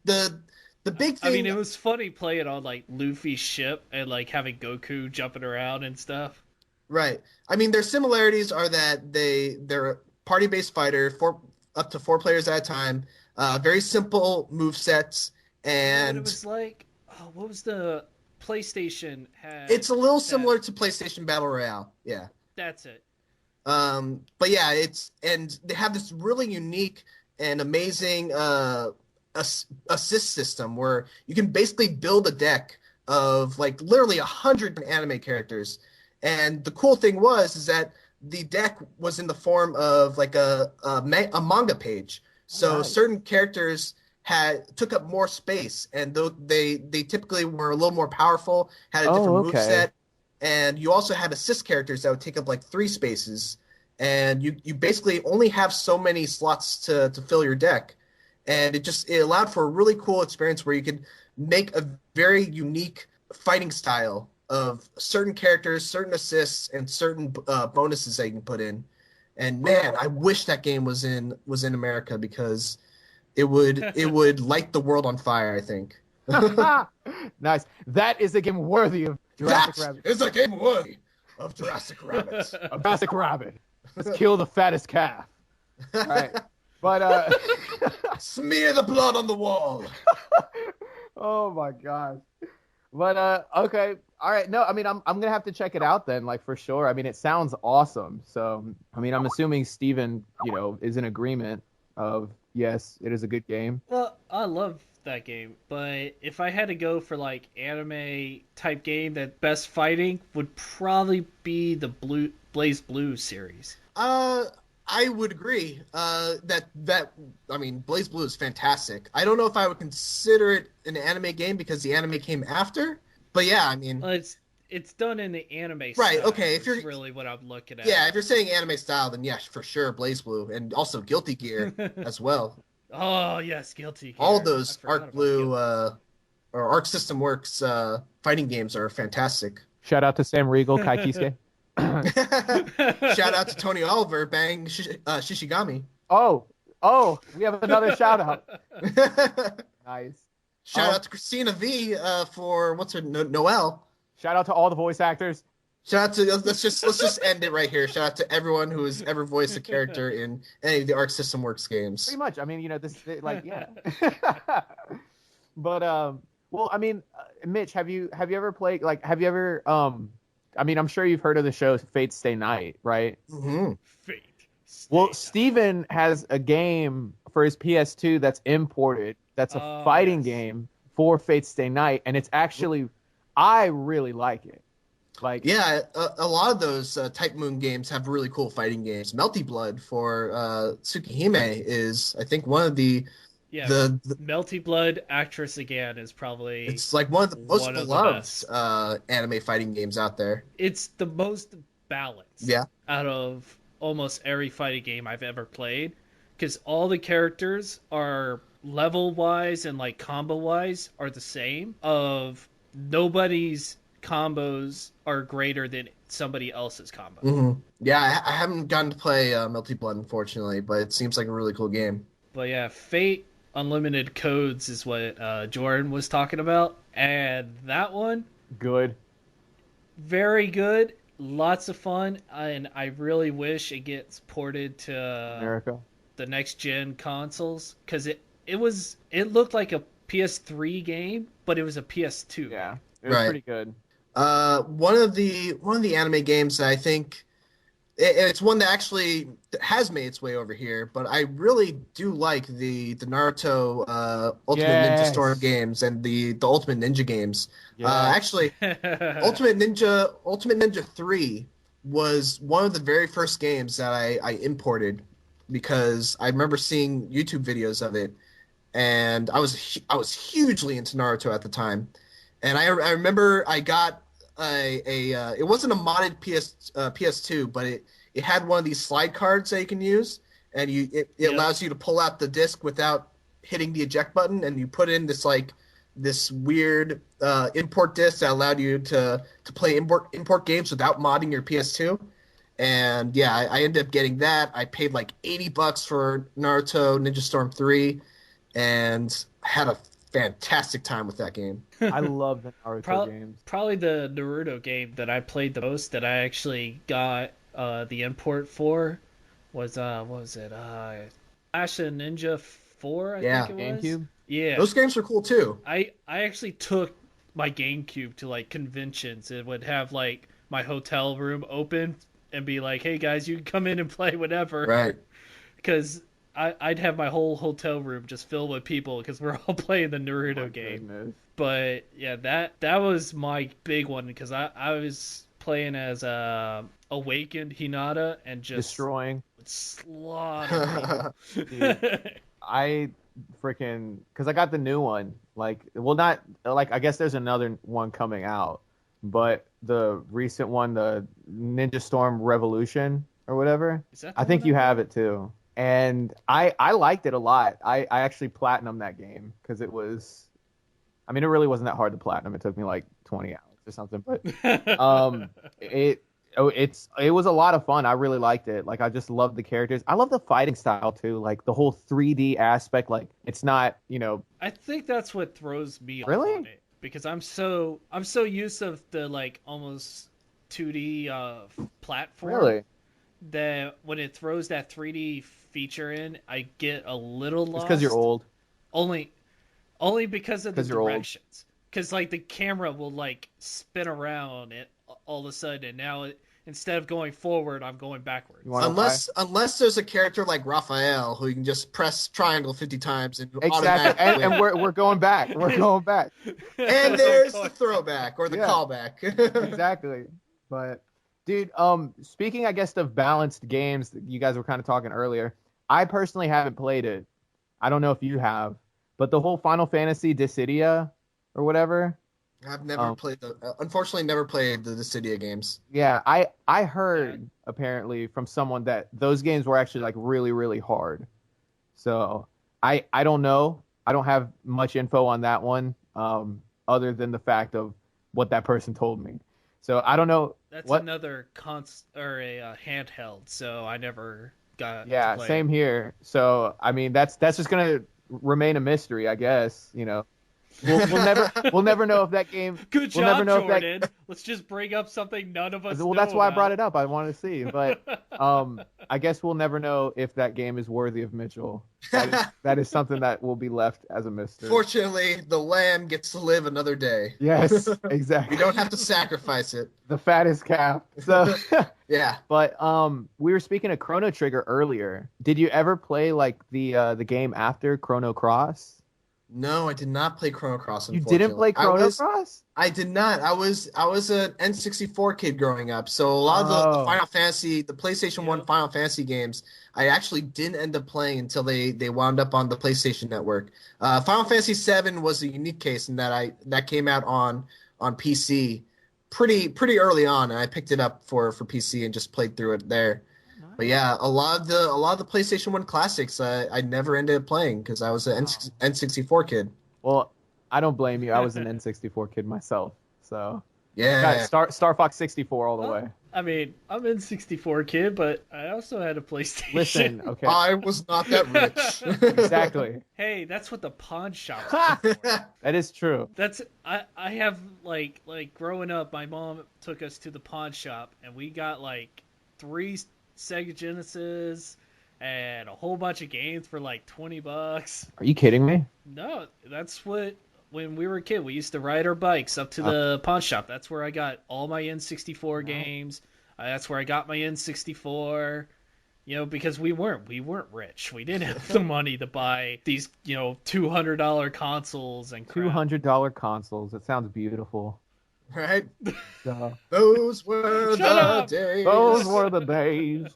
the big thing. I mean, it was funny playing on like Luffy's ship and like having Goku jumping around and stuff. Right. I mean, their similarities are that they're a party-based fighter, up to 4 players at a time. Very simple move sets, and it was like, what was the PlayStation had? It's a little similar to PlayStation Battle Royale. Yeah. That's it. But yeah, and they have this really unique and amazing assist system where you can basically build a deck of like literally 100 anime characters. And the cool thing is that the deck was in the form of like a manga page. So certain characters took up more space, and they typically were a little more powerful, had a different moveset, and you also had assist characters that would take up like 3 spaces, and you basically only have so many slots to fill your deck, and it allowed for a really cool experience where you could make a very unique fighting style of certain characters, certain assists, and certain bonuses that you can put in. And man, I wish that game was in America, because it would light the world on fire, I think. Nice. That is a game worthy of Jurassic Rabbit. It's a game worthy of Jurassic Rabbit. A Jurassic Rabbit. Let's kill the fattest calf. All right. But smear the blood on the wall. Oh my gosh. But okay. All right. No, I mean, I'm gonna have to check it out then, like, for sure. I mean, it sounds awesome. So, I mean, I'm assuming Steven, is in agreement of yes, it is a good game. Well, I love that game, but if I had to go for like anime type game, that best fighting would probably be the Blaze Blue series. I would agree. I mean, Blaze Blue is fantastic. I don't know if I would consider it an anime game because the anime came after. But yeah, I mean, it's done in the anime style. Right, okay, if you're really what I'm looking at. Yeah, if you're saying anime style, then yeah, for sure, Blaze Blue, and also Guilty Gear as well. Oh yes, Guilty Gear. All those Arc Blue or Arc System Works fighting games are fantastic. Shout out to Sam Riegel, Kai Kisuke. Shout out to Tony Oliver, Bang Shishigami. Oh, we have another shout out. Nice. Shout out to Christina V for what's her Noelle. Shout out to all the voice actors. Shout out to let's just end it right here. Shout out to everyone who has ever voiced a character in any of the Arc System Works games. Pretty much. I mean, this like yeah. But well, I mean, Mitch, have you ever played have you ever I mean, I'm sure you've heard of the show Fate Stay Night, right? Mm-hmm. Fate. Well, Steven has a game for his PS2 that's imported. That's a fighting game for Fate Stay Night, and it's actually, I really like it. Like, yeah, a lot of those Type Moon games have really cool fighting games. Melty Blood for Tsukihime is, I think, one of the Melty Blood Actress Again is probably it's like one of the most beloved anime fighting games out there. It's the most balanced out of almost every fighting game I've ever played, because all the characters are level wise and like combo wise are the same. Of nobody's combos are greater than somebody else's combo. Mm-hmm. Yeah, I haven't gotten to play Melty Blood, unfortunately, but it seems like a really cool game. But yeah, Fate Unlimited Codes is what Jordan was talking about, and that one, good, very good, lots of fun, and I really wish it gets ported to America, the next gen consoles, because it looked like a PS3 game, but it was a PS2. Yeah, it was pretty good. One of the anime games that I think it's one that actually has made its way over here, but I really do like the Naruto Ultimate Ninja Storm games and the Ultimate Ninja games. Actually, Ultimate Ninja 3 was one of the very first games that I imported, because I remember seeing YouTube videos of it, and I was hugely into Naruto at the time, and I remember I got it wasn't a modded PS2, but it had one of these slide cards that you can use, and it allows you to pull out the disc without hitting the eject button, and you put in this weird import disc that allowed you to play import games without modding your PS2. And yeah, I ended up getting that. I paid like $80 for Naruto Ninja Storm 3, and had a fantastic time with that game. I love the Naruto games. Probably the Naruto game that I played the most, that I actually got the import for, was what was it? Flash and Ninja 4, I think it was. GameCube. Yeah, those games were cool too. I actually took my GameCube to like conventions. It would have like my hotel room open and be like, "Hey guys, you can come in and play whatever." Right. Because I'd have my whole hotel room just filled with people because we're all playing the Naruto game. Goodness. But yeah, that was my big one, because I was playing as Awakened Hinata and just destroying, slaughter. I freaking, because I got the new one. Like, well, not like, I guess there's another one coming out, but the recent one, the Ninja Storm Revolution or whatever, I think you have it too. And I liked it a lot. I actually platinumed that game, because it was, I mean, it really wasn't that hard to platinum. It took me like 20 hours or something, but it was a lot of fun. I really liked it. Like, I just loved the characters. I love the fighting style too, like the whole 3D aspect. Like, it's not, I think that's what throws me off really? On it, because I'm so used to the like almost 2D platform. Really? That when it throws that 3D feature in, I get a little lost. It's because you're old. Only because of the directions. Because like the camera will like spin around it all of a sudden, and now instead of going forward, I'm going backwards. Unless there's a character like Raphael who you can just press triangle 50 times and exactly, and we're going back. We're going back. And there's the throwback or the callback. Exactly, but. Dude, speaking, I guess, of balanced games, you guys were kind of talking earlier. I personally haven't played it. I don't know if you have, but the whole Final Fantasy Dissidia or whatever. I've never played unfortunately never played the Dissidia games. Yeah, I heard apparently from someone that those games were actually like really, really hard. So I don't know. I don't have much info on that one, other than the fact of what that person told me. So I don't know. That's another a handheld, so I never got. Yeah, to play same here. So I mean, that's just gonna remain a mystery, I guess. We'll never know if that game. Good we'll job, never know Jordan. If Let's just bring up something none of us. well, know that's why about. I brought it up. I wanted to see, but I guess we'll never know if that game is worthy of Mitchell. That is something that will be left as a mystery. Fortunately, the lamb gets to live another day. Yes, exactly. We don't have to sacrifice it. The fattest calf. So yeah. But we were speaking of Chrono Trigger earlier. Did you ever play like the game after Chrono Cross? No, I did not play Chrono Cross. You didn't play Chrono Cross? I did not. I was an N64 kid growing up, so a lot of the Final Fantasy, the PlayStation 1 Final Fantasy games, I actually didn't end up playing until they wound up on the PlayStation Network. Final Fantasy 7 was a unique case in that came out on PC pretty early on, and I picked it up for PC and just played through it there. But yeah, a lot of the PlayStation 1 classics I never ended up playing because I was an N64 kid. Well, I don't blame you. I was an N64 kid myself. So yeah, Star Fox 64 all the way. I mean, I'm an N64 kid, but I also had a PlayStation. Listen, okay. I was not that rich. Exactly. Hey, that's what the pawn shop was for. That is true. I have like growing up, my mom took us to the pawn shop and we got like 3 Sega Genesis and a whole bunch of games for like $20. Are you kidding me? No, that's what when we were a kid we used to ride our bikes up to the pawn shop. That's where I got all my N64 games. That's where I got my N64. You know, because we weren't rich. We didn't have the money to buy these, $200 consoles and crap. $200 consoles. It sounds beautiful. Right? Those were the days. Those were the days.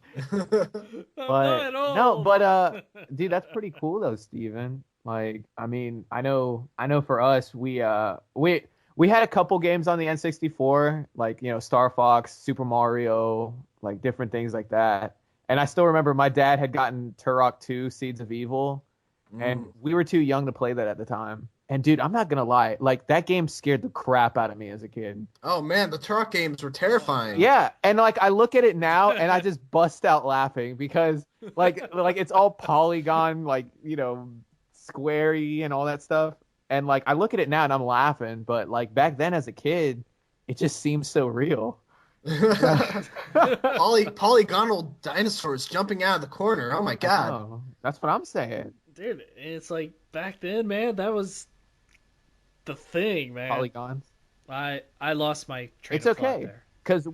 But dude, that's pretty cool though, Steven. Like, I mean, I know for us, we had a couple games on the N64, like, Star Fox, Super Mario, like different things like that. And I still remember my dad had gotten Turok 2, Seeds of Evil, and we were too young to play that at the time. And dude, I'm not gonna lie, like that game scared the crap out of me as a kid. Oh man, the Turok games were terrifying. Yeah, and like I look at it now and I just bust out laughing because like it's all polygon, like squarey and all that stuff. And like I look at it now and I'm laughing, but like back then as a kid, it just seems so real. Polygonal dinosaurs jumping out of the corner. Oh my god. Oh, that's what I'm saying. Dude, it's like back then, man, that was the thing, man. Polygons. I lost my train It's of thought okay, there. because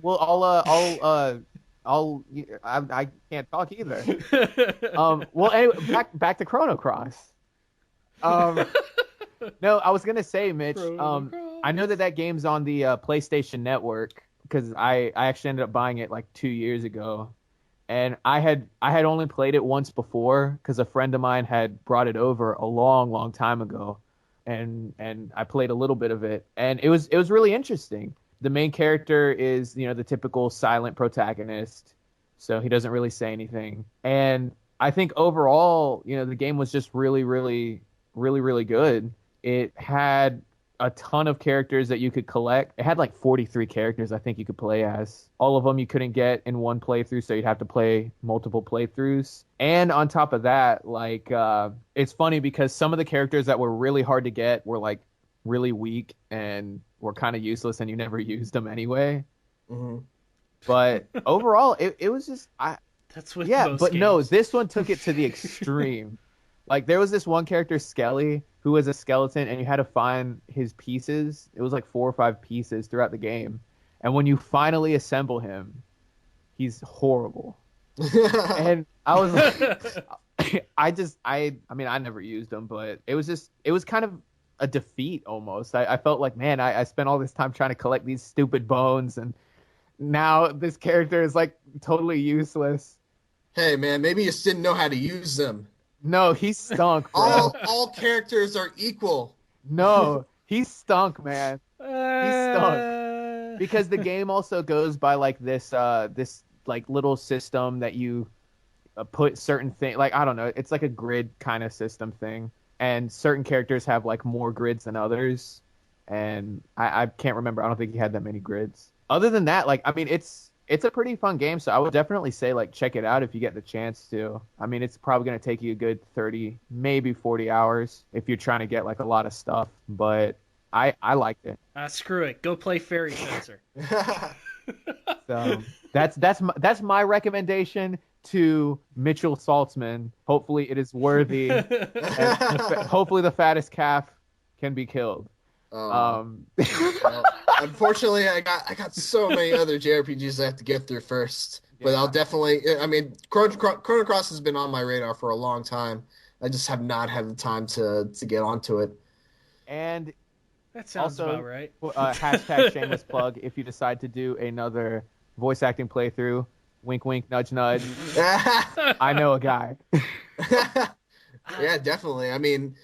I can't talk either. Well, anyway, back to Chrono Cross. No, I was gonna say, Mitch. I know that game's on the PlayStation Network because I actually ended up buying it like 2 years ago, and I had only played it once before because a friend of mine had brought it over a long time ago, and I played a little bit of it, and it was really interesting. The main character is the typical silent protagonist, so he doesn't really say anything, and I think overall the game was just really good. It had a ton of characters that you could collect. It had like 43 characters I think you could play as. All of them you couldn't get in one playthrough, so you'd have to play multiple playthroughs. And on top of that, like it's funny because some of the characters that were really hard to get were like really weak and were kind of useless, and you never used them anyway. Mm-hmm. But overall, it was just That's what. But games. No, this one took it to the extreme. Like there was this one character, Skelly, who was a skeleton, and you had to find his pieces. It was like 4 or 5 pieces throughout the game, and when you finally assemble him, he's horrible. And I was like, I mean, I never used him, but it was kind of a defeat almost. I felt like, man, I spent all this time trying to collect these stupid bones, and now this character is like totally useless. Hey, man, maybe you just didn't know how to use them. No, he stunk, bro. All characters are equal. No, he stunk, man. He stunk. Because the game also goes by like this like little system that you put certain things, like I don't know, it's like a grid kind of system thing, and certain characters have like more grids than others, and I can't remember. I don't think he had that many grids. Other than that, like I mean, it's it's a pretty fun game, so I would definitely say like check it out if you get the chance to. I mean, it's probably going to take you a good 30, maybe 40 hours if you're trying to get like a lot of stuff, but I liked it. Screw it. Go play Fairy Fencer. So that's my recommendation to Mitchell Saltzman. Hopefully it is worthy. Hopefully the fattest calf can be killed. Well, unfortunately, I got so many other JRPGs I have to get through first. But I'll definitely. I mean, Chrono Cross has been on my radar for a long time. I just have not had the time to get onto it. And that sounds also, about right. Hashtag shameless plug. If you decide to do another voice acting playthrough, wink, wink, nudge, nudge. I know a guy. Yeah, definitely. I mean.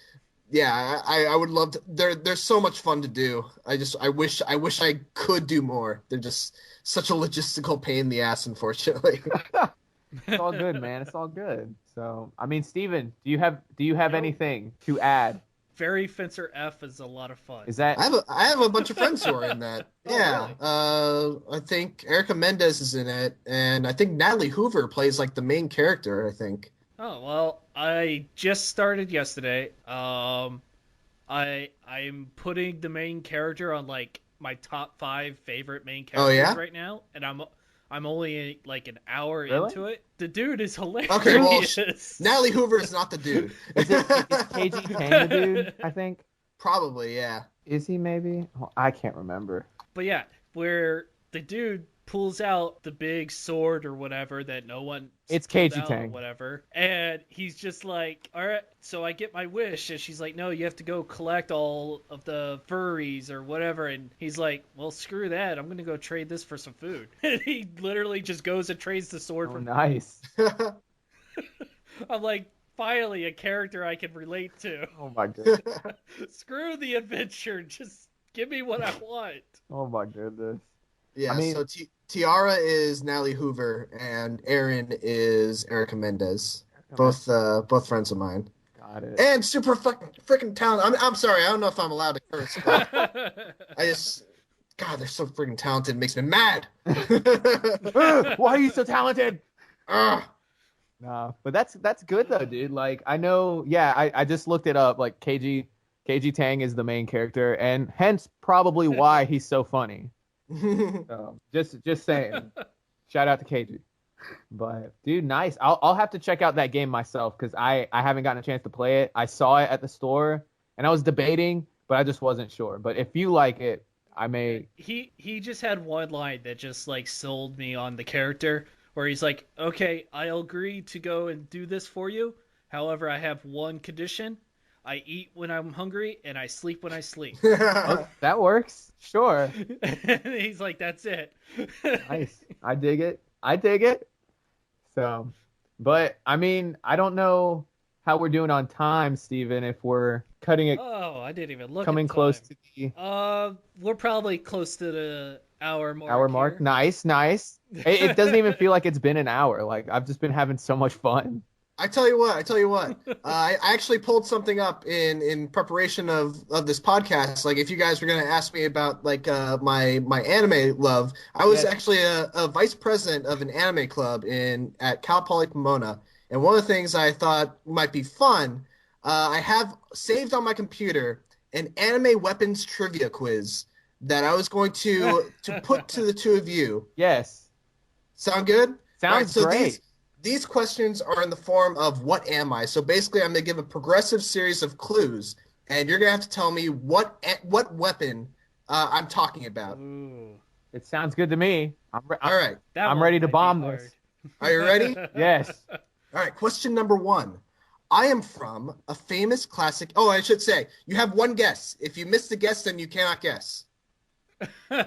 Yeah, I would love to. They're so much fun to do. I wish I could do more. They're just such a logistical pain in the ass, unfortunately. It's all good, man. It's all good. So, I mean, Steven, do you have anything to add? Fairy Fencer F is a lot of fun. Is that? I have a bunch of friends who are in that. Yeah, really? I think Erica Mendez is in it, and I think Natalie Hoover plays like the main character. I think. Oh, well, I just started yesterday. I'm putting the main character on like my top 5 favorite main characters right now, and I'm only like an hour into it. The dude is hilarious. Okay, well, Natalie Hoover is not the dude. Is KG Tang the dude? I think. Probably, yeah. Is he maybe? Oh, I can't remember. But yeah, where the dude pulls out the big sword or whatever that no one it's KG Tang or whatever, and he's just like, all right, so I get my wish, and she's like, no, you have to go collect all of the furries or whatever, and he's like, well, screw that, I'm gonna go trade this for some food. And he literally just goes and trades the sword for nice. I'm like, finally a character I can relate to. Oh my goodness. Screw the adventure, just give me what I want. Oh my goodness. Yeah, I mean, so Tiara is Natalie Hoover, and Aaron is Erica Mendez. Both friends of mine. Got it. And super freaking talented. I'm sorry, I don't know if I'm allowed to curse, but God, they're so freaking talented. It makes me mad. Why are you so talented? No, but that's good though, dude. Like I know, yeah, I just looked it up. Like KG Tang is the main character, and hence probably why he's so funny. So, just saying. Shout out to KG. But dude, nice. I'll have to check out that game myself because I haven't gotten a chance to play it. I saw it at the store and I was debating, but I just wasn't sure. But if you like it, I may. He just had one line that just like sold me on the character, where he's like, okay, I'll agree to go and do this for you. However, I have one condition. I eat when I'm hungry, and I sleep when I sleep. Oh, that works. Sure. He's like, that's it. Nice. I dig it. So, but, I mean, I don't know how we're doing on time, Steven, if we're cutting it. Oh, I didn't even look coming at time. Close to the... we're probably close to the hour mark. Hour mark? Here. Nice. It doesn't even feel like it's been an hour. Like, I've just been having so much fun. I tell you what. I actually pulled something up in preparation of this podcast. Like, if you guys were going to ask me about like my anime love, I was actually a vice president of an anime club at Cal Poly Pomona. And one of the things I thought might be fun, I have saved on my computer an anime weapons trivia quiz that I was going to put to the two of you. Yes. Sound good? Sounds great. These questions are in the form of what am I? So basically, I'm going to give a progressive series of clues, and you're going to have to tell me what weapon I'm talking about. Ooh. It sounds good to me. All right. I'm ready to bomb this. Are you ready? Yes. All right. Question number 1. I am from a famous classic. Oh, I should say, you have one guess. If you miss the guess, then you cannot guess. All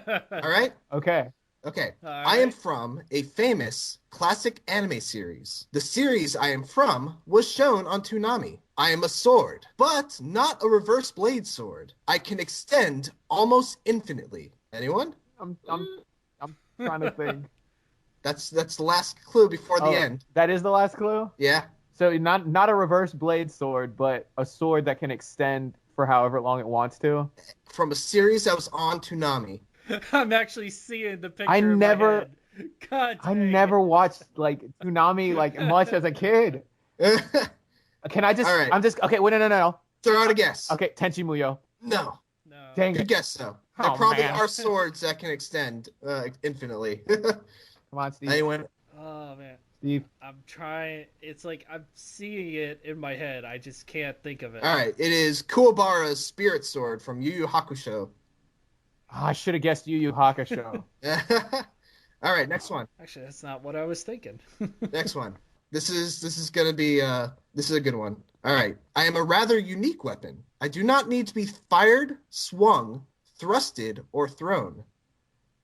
right? Okay. Okay, right. I am from a famous classic anime series. The series I am from was shown on Toonami. I am a sword, but not a reverse blade sword. I can extend almost infinitely. Anyone? I'm trying to think. That's the last clue before the end. That is the last clue? Yeah. So not a reverse blade sword, but a sword that can extend for however long it wants to? From a series that was on Toonami. I'm actually seeing the picture. God, I never watched like Toonami like much as a kid. Can I just? Right. I'm just okay. Wait, no. Throw out a guess. Okay, Tenchi Muyo. No. Dang it. Good guess though. There probably are swords that can extend infinitely. Come on, Steve. Anyone? Oh man. Steve. I'm trying. It's like I'm seeing it in my head. I just can't think of it. All right. It is Kuwabara's spirit sword from Yu Yu Hakusho. Oh, I should have guessed Yu Yu Hakusho. All right. Next one. Actually, that's not what I was thinking. Next one. This is gonna be this is a good one. All right. I am a rather unique weapon. I do not need to be fired, swung, thrusted, or thrown.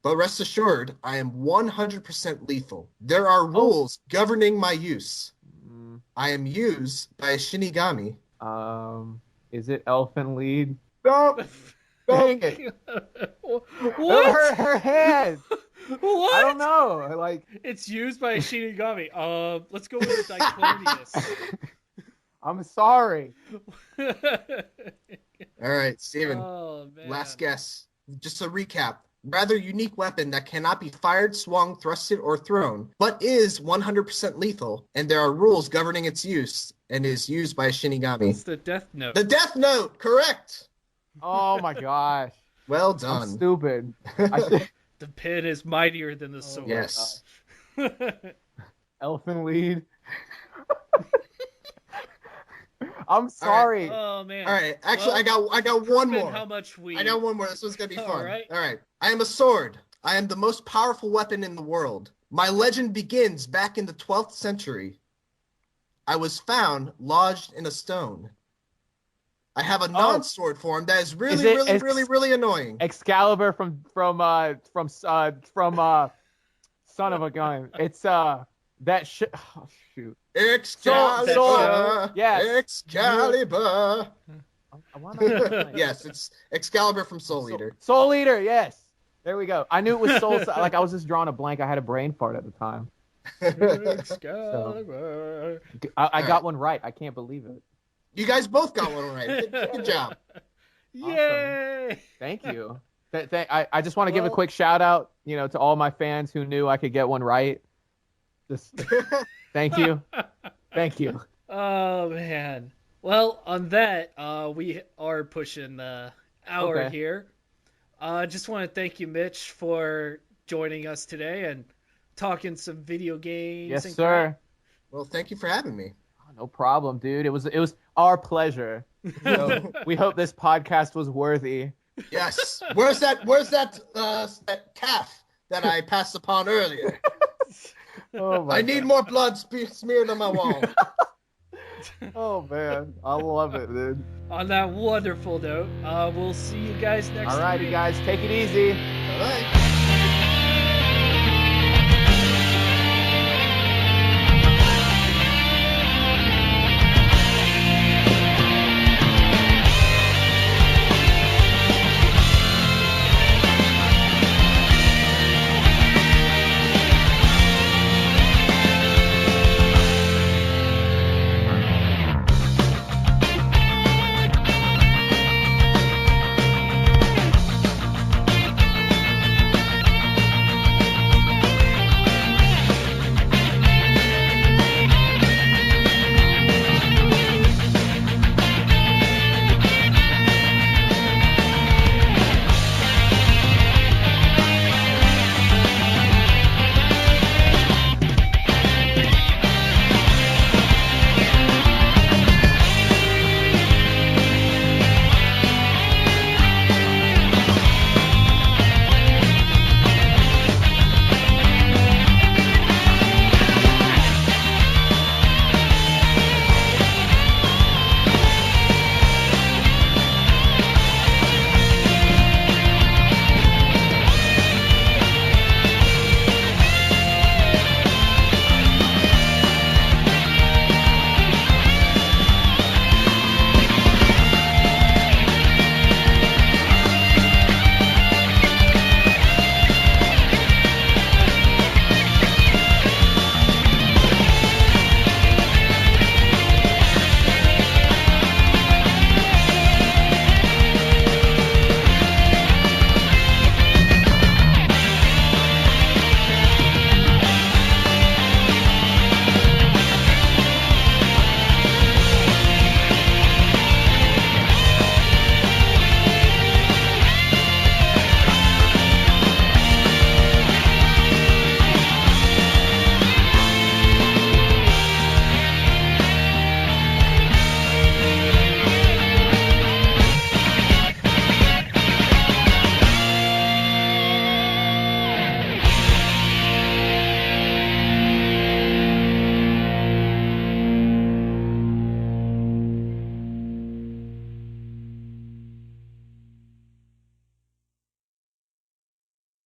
But rest assured, I am 100% lethal. There are rules governing my use. I am used by a Shinigami. Is it Elfin Lead? Nope. Dang it. What? Her head. What? I don't know. Like it's used by a Shinigami. Let's go with Diclonius. I'm sorry. All right, Steven. Oh, man. Last guess. Just a recap. Rather unique weapon that cannot be fired, swung, thrusted, or thrown, but is 100% lethal, and there are rules governing its use, and is used by a Shinigami. It's the Death Note. The Death Note, correct. Oh my gosh. Well done. I'm stupid. The pen is mightier than the sword. Yes. Elfin Lead. I'm sorry. Oh man. All right. Actually, I got one more. How much we? I got one more. This one's gonna be fun. All right. I am a sword. I am the most powerful weapon in the world. My legend begins back in the 12th century. I was found lodged in a stone. I have a non-sword form that is really annoying. Excalibur from Son of a Gun. It's that shit. Oh, shoot. Excalibur. Yes. Excalibur. Yes, it's Excalibur from Soul Eater. Soul Eater, yes. There we go. I knew it was Soul. Like I was just drawing a blank. I had a brain fart at the time. Excalibur. So, I got one right. I can't believe it. You guys both got one right. Good job. Yay! Awesome. Thank you. I just want to give a quick shout out, to all my fans who knew I could get one right. Just thank you. Thank you. Oh man. Well, on that, we are pushing the hour here. Just want to thank you, Mitch, for joining us today and talking some video games. Yes, sir. Well, thank you for having me. No problem, dude. It was our pleasure. So we hope this podcast was worthy. Yes. Where's that calf that I passed upon earlier? I need more blood smeared on my wall. Oh man, I love it, dude. On that wonderful note, we'll see you guys next week. Alrighty, guys, take it easy. All right.